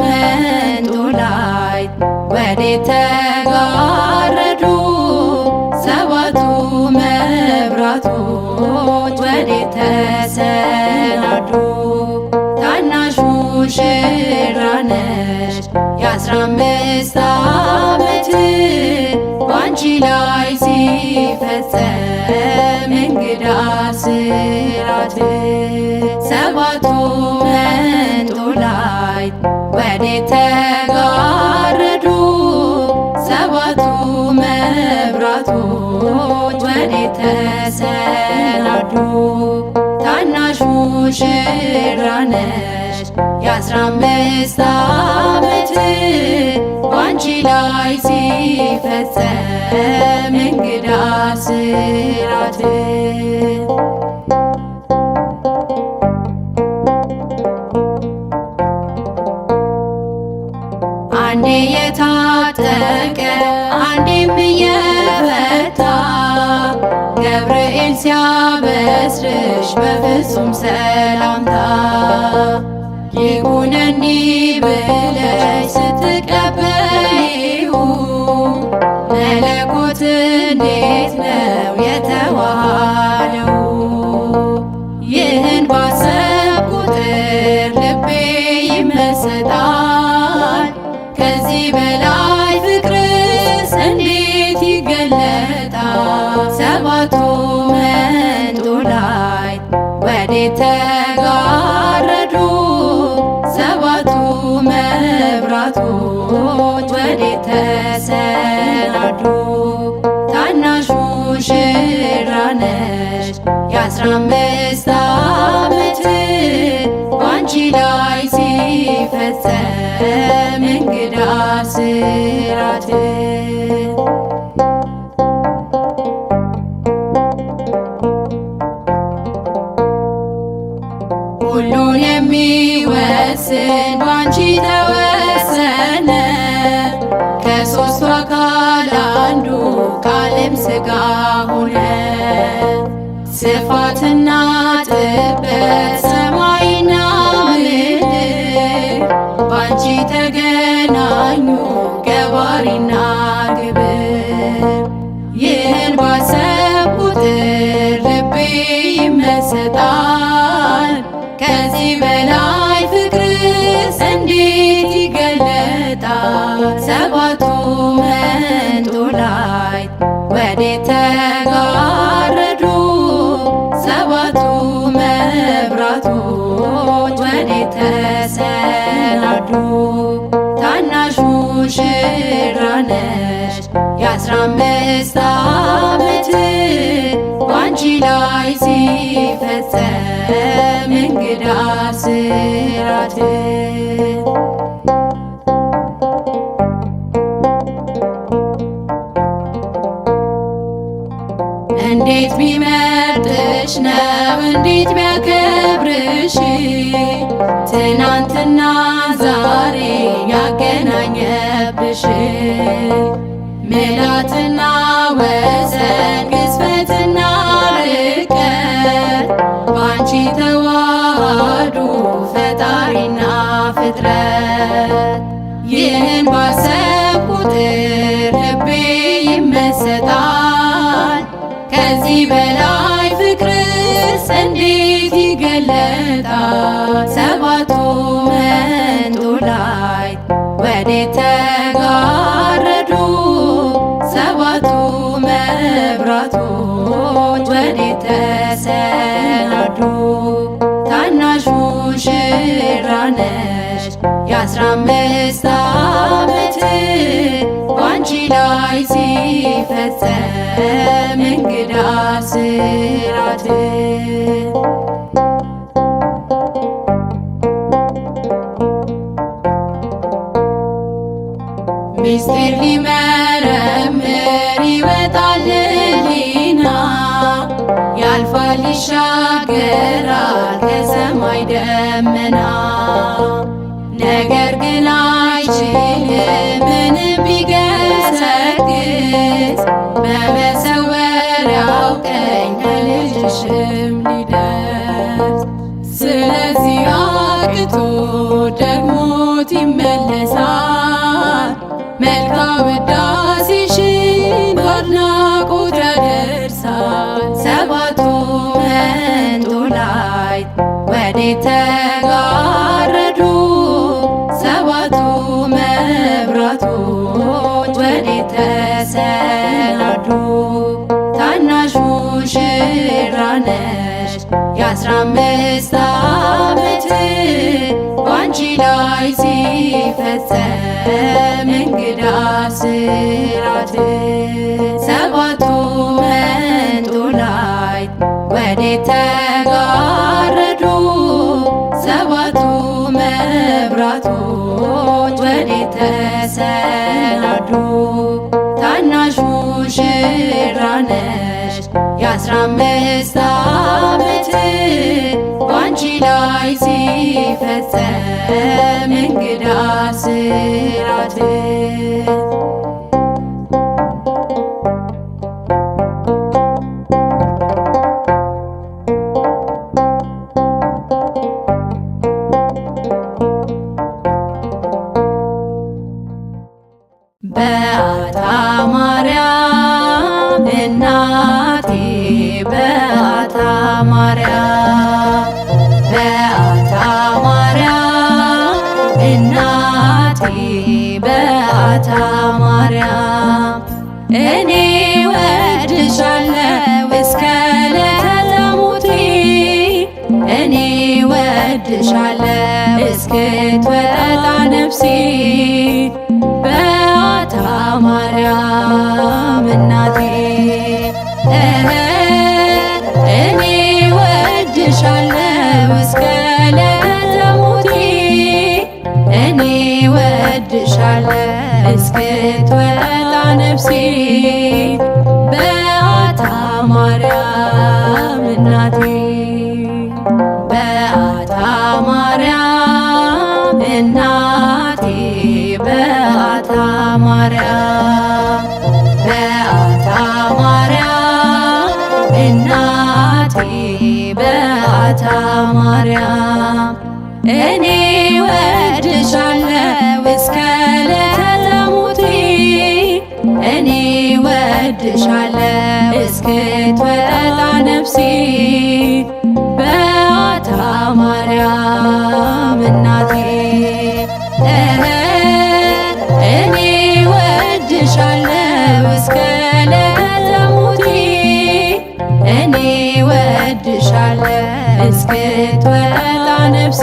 መንጦላዕት ወዴት ተጋረዱ? ሰባቱ መብራቶች ወዴት ተሰናዱ? ታናሹ ሙሽራ ነሽ የ15 ዓመት ባንቺ ላይ ሲፈጸም እንግዳ ስራት። ሰባቱ መንጦላዕት ወዴት ተጋረዱ? ሰባቱ መብራቶች ወዴት ተሰናዱ? ታናሽ ሙሽራ ነሽ የ15 ዓመት ባንቺ ላይ ሲፈጸም እንግዳ ስራት። አንዴ የታጠቀ አንዴም እየፈታ ገብርኤል ሲያበስርሽ በፍጹም ሰላምታ ይኩነኒ ብለሽ ስትቀበይው መለኮት እንዴት ነው የተዋሃደው? ይህን ባሰብ ቁጥር ልቤ ይመሰጣል። ከዚህ በላይ ፍቅርስ እንዴት ይገለጣል? ሰባቱ መንጦላዕት ወዴት ተጋረዱ? ሰባቱ መብራቶች ወዴት ተሰናዱ? ታናሽ ሙሽራ ነሽ የ15 ዓመት ባንቺ ላይ ሲፈጸም እንግዳ ስራት። ሁሉን የሚወስን ባንቺ ተወሰነ። ከሦስቱ አካል አንዱ ቃልም ሥጋ ሆነ። ስፋትና ጥበት ሰማይና ምድር ባንቺ ተገናኙ ገባሪና ግብር። ይህን ባሰብ ቁጥር ልቤ ይመሰጣል። ከዚህ በላይ ፍቅርስ እንዴት ይገለጣል? ሰባቱ መንጦላዕት ወዴት ተጋረዱ? ሰባቱ መብራቶች ወዴት ተሰናዱ? ታናሽ ሙሽራ ነሽ የ15 ዓመት ባንቺ ላይ ሲፈጸም እንግዳ ስራት። እንዴት ቢመርጥሽ ነው እንዴት ቢያከብርሽ ትናንትና ዛሬ ያገናኘብሽ ምልዓትና ወሰን ግዝፈትና ርቀት ባንቺ ተዋሃዱ ፈጣሪና ፍጥረት። ይህን ባሰብ ቁጥር ልቤ ይመሰጣል። ከዚህ በላይ ፍቅርስ እንዴት ይገለጣል? ሰባቱ መንጦላዕት ወዴት ተጋረዱ? ሰባቱ መብራቶች ወዴት ተሰናዱ? ታናሽ ሙሽራ ነሽ የ15 ዓመት ባንቺ ላይ ሲፈጸም እንግዳ ስራት። ምስጢር ሊመረምር ይወጣል ሕሊና ያልፋል ይሻገራል ከሰማይ ደመና። ነገር ግን አይችልም ምንም ቢገሰግስ በመሰወሪያው ቀኝ ከልጅሽም ሊደርስ። ስለዚህ አቅቶ ደግሞ ሞት ይመለሳል። መልካ ውዳሴሽን በአድናቆት ያደርሳል። ሰባቱ መንጦላዕት ወዴት ተጋረዱ? ሰባቱ መብራቶች ወዴት ተሰናዱ? ታናሽ ሙሽራ ነሽ የ15 ዓመት ባንቺ ላይ ሲፈጸም እንግዳ ስራት። ሰባቱ መንጦላዕት ወዴት ተጋረዱ? ሰባቱ መብራቶች ወዴት ተሰናዱ? ታናሽ ሙሽራ ነሽ የ15 ዓመት ባንቺ ላይ ሲፈጸም እንግዳ ስራት። በዓታ ማርያም እናቴ በዓታ ማርያም በዓታ ማርያም እናቴ በዓታ ማርያም እኔ ወድሻለሁ እስከ ዕለተ ሞቴ እኔ ወድሻለሁ እስክትወጣ ነፍሴ በዓታ ማርያም እናቴ እኔ ወድሻለሁ እስከ ዕለተ ሞቴ እኔ ወድሻለሁ እስክትወጣ ነፍሴ በዓታ ማርያም እናቴ በዓታ ማርያም እናቴ በዓታ ማርያም በዓታ ማርያም እናቴ በዓታ ማርያም እኔ ወድሻለሁ እስከ ዕለተ ሞቴ እኔ ወድሻለሁ እስክትወጣ ነፍሴ በዓታ ማርያም እናቴ እኔ ወድሻለሁ እስከ ዕለተ ሞቴ እኔ ወድሻለሁ እስክትወጣ ነፍሴ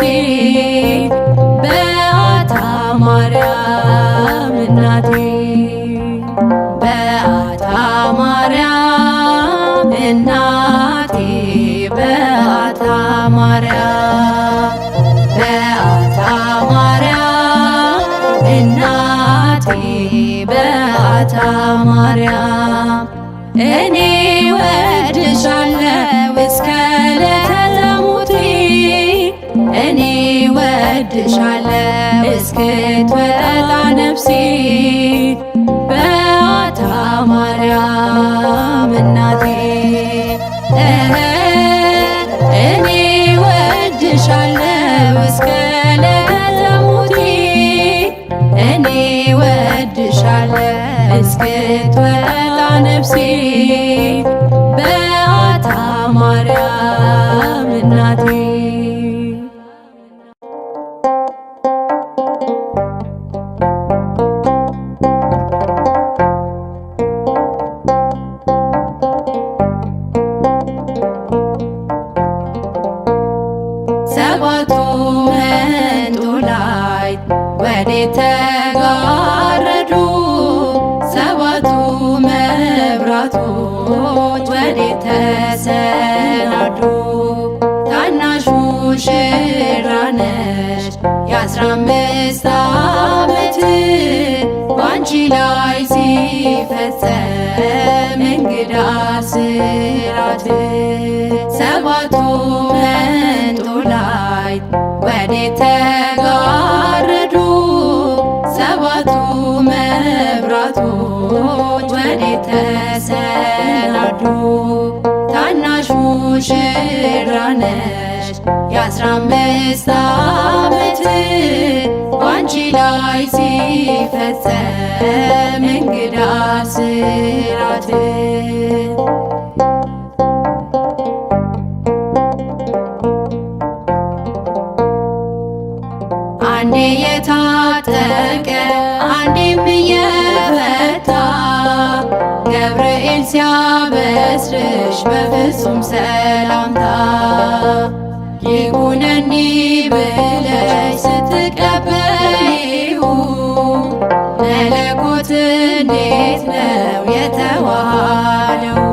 በዓታ ማርያም እናቴ በዓታ ማርያም እናቴ በዓታ ማርያም በዓታ ማርያም እናቴ በዓታ ማርያም እኔ ወድሻለሁ እስከ ዕለተ ሞቴ እኔ ወድሻለሁ እስክትወጣ ነፍሴ በዓታ ማርያም እናቴ እኔ ወድሻለሁ እስከ ዕለተ ሞቴ እኔ ወድሻለሁ እስክትወጣ ነፍሴ በዓታ ማርያም እናቴ ሰባቱ መንጦላዕት ወዴት ተጋረዱ? ሰባቱ መብራቶች ወዴት ተሰናዱ? ታናሽ ሙሽራ ነሽ የ15 ዓመት ባንቺ ላይ ሲፈጸም እንግዳ ስራት። ሰባቱ መንጦላዕት ወዴት ተጋረዱ? ሰባቱ መብራቶች ወዴት ተሰናዱ? ታናሽ ሙሽራ ነሽ የ15 ዓመት ባንቺ ላይ ሲፈጸም እንግዳ ስራት አንዴ የታጠቀ አንዴም እየፈታ ገብርኤል ሲያበስርሽ በፍጹም ሰላምታ ይኩነኒ ብለሽ ስትቀበይው መለኮት እንዴት ነው የተዋሃደው?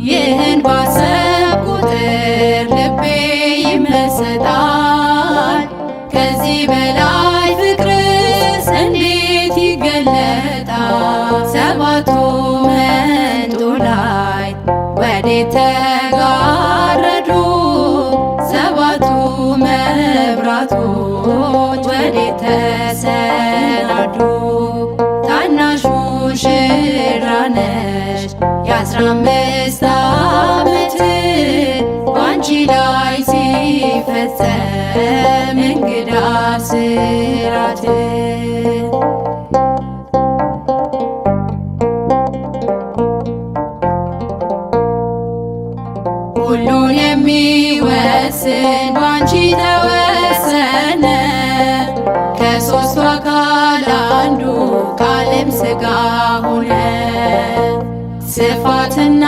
ይህን ባሰብኩ ቁጥር ልቤ ይመሰጣል። ከዚህ በላይ ፍቅርስ እንዴት ይገለጣል? ሰባቱ መንጦላዕት ወዴት ተጋረዱ? ሰባቱ መብራቶች ወዴት ተሰናዱ? ታናሹ ሙሽራ ነሽ የ15 ዓመት ባንቺ ላይ ሲፈጸም እንግዳ ስራት ሁሉን የሚወስን ባንቺ ተወሰነ። ከሦስቱ አካል አንዱ ቃልም ሥጋ ሆነ። ስፋትና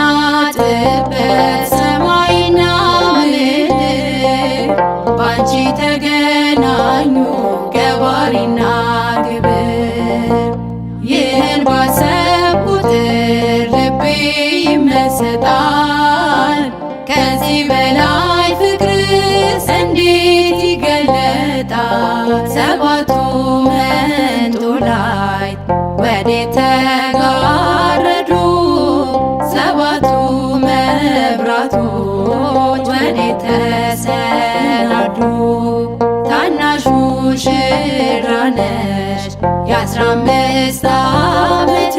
ጥበት ሰማይና ምድር ባንቺ ተገናኙ ገባሪና ግብር። ይህን ባሰብኩ ቁጥር ልቤ ይመሰጣል። ከዚህ በላይ ፍቅርስ እንዴት ይገለጣል? ሰባቱ መንጦላዕት ወዴት ተጋረዱ? ሰባቱ መብራቶች ወዴት ተሰናዱ? ታናሹ ሙሽራ ነሽ የ15 ዓመት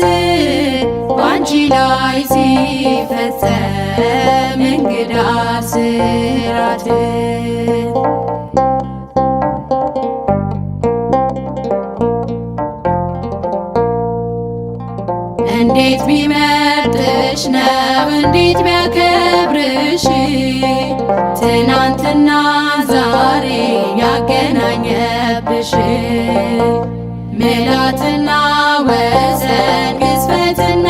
ባንቺ ላይ ሲፈጸም እንግዳ ስራት እንዴት ቢመርጥሽ ነው እንዴት ቢያከብርሽ ትናንትና ዛሬ ያገናኘብሽ ምልዓትና ወሰን ግዝፈትና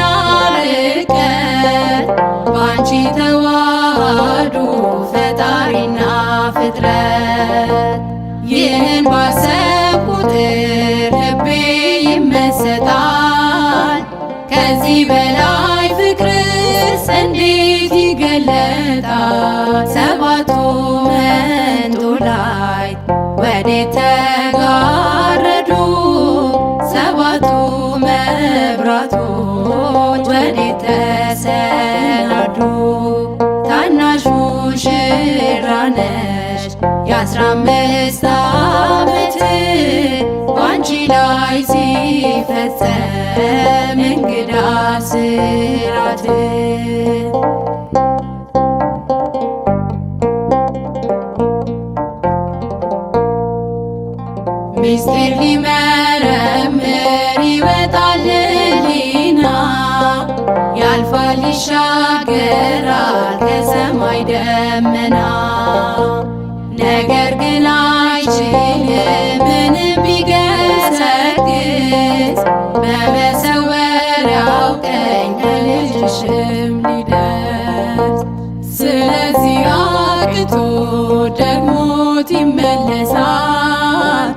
ርቀት ባንቺ ተዋሃዱ ፈጣሪና ፍጥረት። ይህን ባሰብኩ ቁጥር ልቤ ይመሰጣል። ከዚህ በላይ ፍቅርስ እንዴት ይገለጣል? ሰባቱ መንጦላዕት ወዴት ተጋረዱ? ሰባቱ መብራቶች ወዴት ተሰናዱ? ታናሹ ሙሽራ ነሽ የ15 ዓመት ባንቺ ላይ ሲፈጸም እንግዳ ስራት ምስጢር ሊመረምር ይወጣል ሕሊና ያልፋል ይሻገራል ከሰማይ ደመና። ነገር ግን አይችልም ምንም ቢገሰግስ በመሰወሪያው ቀኝ ከልጅሽም ሊደርስ። ስለዚህ አቅቶ ደግሞት ይመለሳል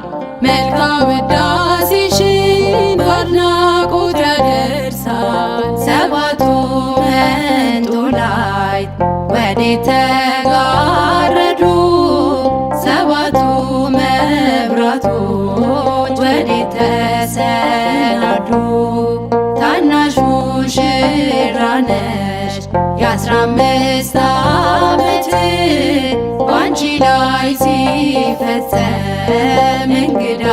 መልካም ውዳሴሽን በአድናቆት ያደርሳል። ሰባቱ መንጦላዕት ወዴት ተጋረዱ? ሰባቱ መብራቶች ወዴት ተሰናዱ? ታናሹ ሙሽራ ነሽ የ15 ዓመት ባንቺ ላይ ሲፈጸም እንግዳ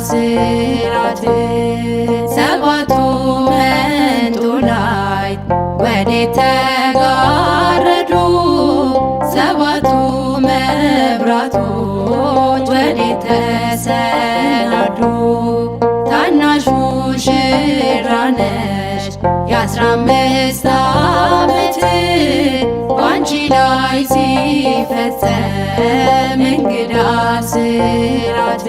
ስራት። ሰባቱ መንጦላዕት ወዴት ተጋረዱ? ሰባቱ መብራቶች ወዴት ተሰናዱ? 15 ዓመት ባንቺ ላይ ሲፈጸም እንግዳ ስራት